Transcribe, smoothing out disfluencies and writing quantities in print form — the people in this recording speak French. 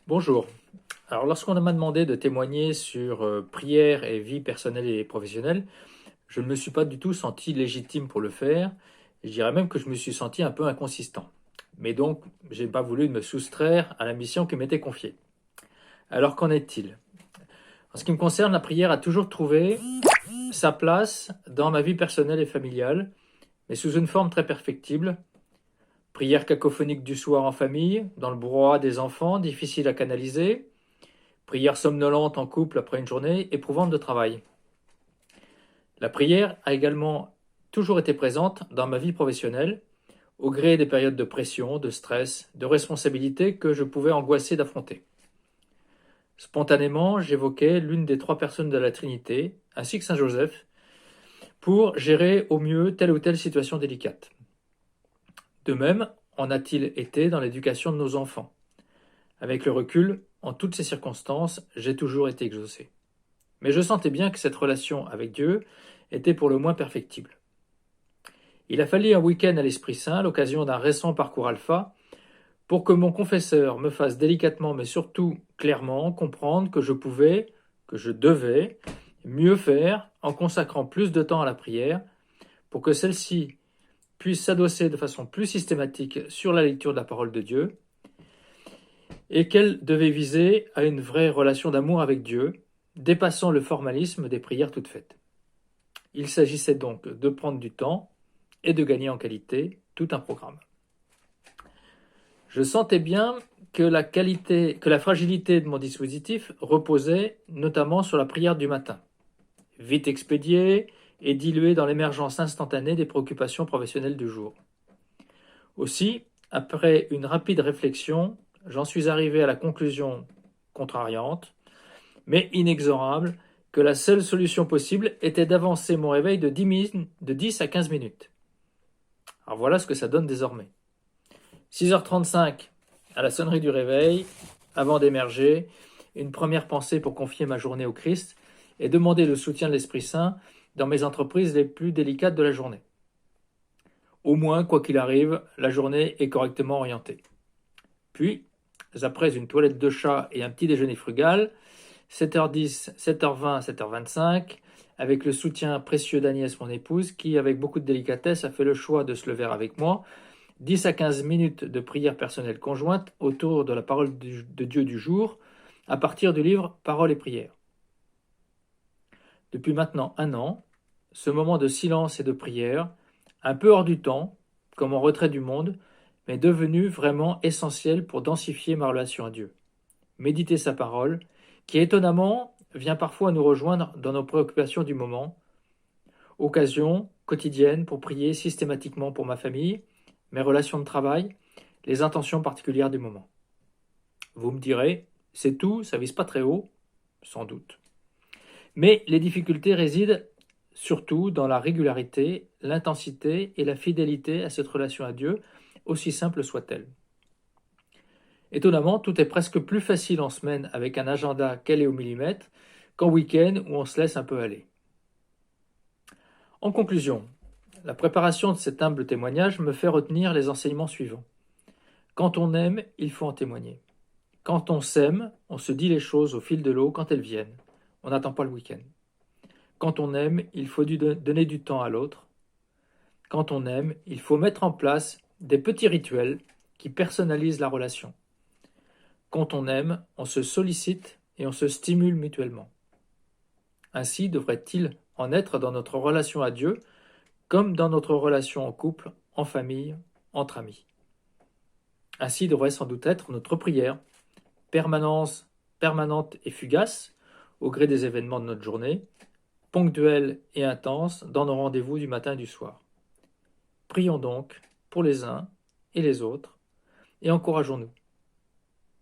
Bonjour. Alors, lorsqu'on m'a demandé de témoigner sur prière et vie personnelle et professionnelle, je ne me suis pas du tout senti légitime pour le faire. Je dirais même que je me suis senti un peu inconsistant. Mais donc, j'ai pas voulu me soustraire à la mission qui m'était confiée. Alors, qu'en est-il? En ce qui me concerne, la prière a toujours trouvé sa place dans ma vie personnelle et familiale, mais sous une forme très perfectible. Prière cacophonique du soir en famille, dans le brouhaha des enfants, difficile à canaliser. Prière somnolente en couple après une journée éprouvante de travail. La prière a également toujours été présente dans ma vie professionnelle, au gré des périodes de pression, de stress, de responsabilité que je pouvais angoisser d'affronter. Spontanément, j'évoquais l'une des trois personnes de la Trinité, ainsi que Saint Joseph, pour gérer au mieux telle ou telle situation délicate. De même, en a-t-il été dans l'éducation de nos enfants. Avec le recul, en toutes ces circonstances, j'ai toujours été exaucé. Mais je sentais bien que cette relation avec Dieu était pour le moins perfectible. Il a fallu un week-end à l'Esprit Saint, à l'occasion d'un récent parcours alpha, pour que mon confesseur me fasse délicatement mais surtout clairement comprendre que je pouvais, que je devais, mieux faire en consacrant plus de temps à la prière, pour que celle-ci puisse s'adosser de façon plus systématique sur la lecture de la parole de Dieu, et qu'elle devait viser à une vraie relation d'amour avec Dieu, dépassant le formalisme des prières toutes faites. Il s'agissait donc de prendre du temps et de gagner en qualité tout un programme. Je sentais bien que la fragilité de mon dispositif reposait notamment sur la prière du matin, vite expédiée et diluée dans l'émergence instantanée des préoccupations professionnelles du jour. Aussi, après une rapide réflexion, j'en suis arrivé à la conclusion contrariante, mais inexorable, que la seule solution possible était d'avancer mon réveil de 10 à 15 minutes. Alors voilà ce que ça donne désormais. 6h35 à la sonnerie du réveil, avant d'émerger, une première pensée pour confier ma journée au Christ et demander le soutien de l'Esprit Saint dans mes entreprises les plus délicates de la journée. Au moins, quoi qu'il arrive, la journée est correctement orientée. Puis, après une toilette de chat et un petit déjeuner frugal, 7h10, 7h20, 7h25, avec le soutien précieux d'Agnès, mon épouse, qui, avec beaucoup de délicatesse, a fait le choix de se lever avec moi, 10 à 15 minutes de prière personnelle conjointe autour de la parole de Dieu du jour, à partir du livre Paroles et prières. Depuis maintenant un an, ce moment de silence et de prière, un peu hors du temps, comme en retrait du monde, m'est devenu vraiment essentiel pour densifier ma relation à Dieu. Méditer sa parole, qui étonnamment vient parfois nous rejoindre dans nos préoccupations du moment, occasion quotidienne pour prier systématiquement pour ma famille, mes relations de travail, les intentions particulières du moment. Vous me direz, c'est tout, ça vise pas très haut, sans doute. Mais les difficultés résident surtout dans la régularité, l'intensité et la fidélité à cette relation à Dieu, aussi simple soit-elle. Étonnamment, tout est presque plus facile en semaine avec un agenda calé au millimètre qu'en week-end où on se laisse un peu aller. En conclusion, la préparation de cet humble témoignage me fait retenir les enseignements suivants. Quand on aime, il faut en témoigner. Quand on s'aime, on se dit les choses au fil de l'eau quand elles viennent. On n'attend pas le week-end. Quand on aime, il faut donner du temps à l'autre. Quand on aime, il faut mettre en place des petits rituels qui personnalisent la relation. Quand on aime, on se sollicite et on se stimule mutuellement. Ainsi devrait-il en être dans notre relation à Dieu, comme dans notre relation en couple, en famille, entre amis. Ainsi devrait sans doute être notre prière, permanente et fugace, au gré des événements de notre journée, ponctuelle et intense dans nos rendez-vous du matin et du soir. Prions donc pour les uns et les autres, et encourageons-nous.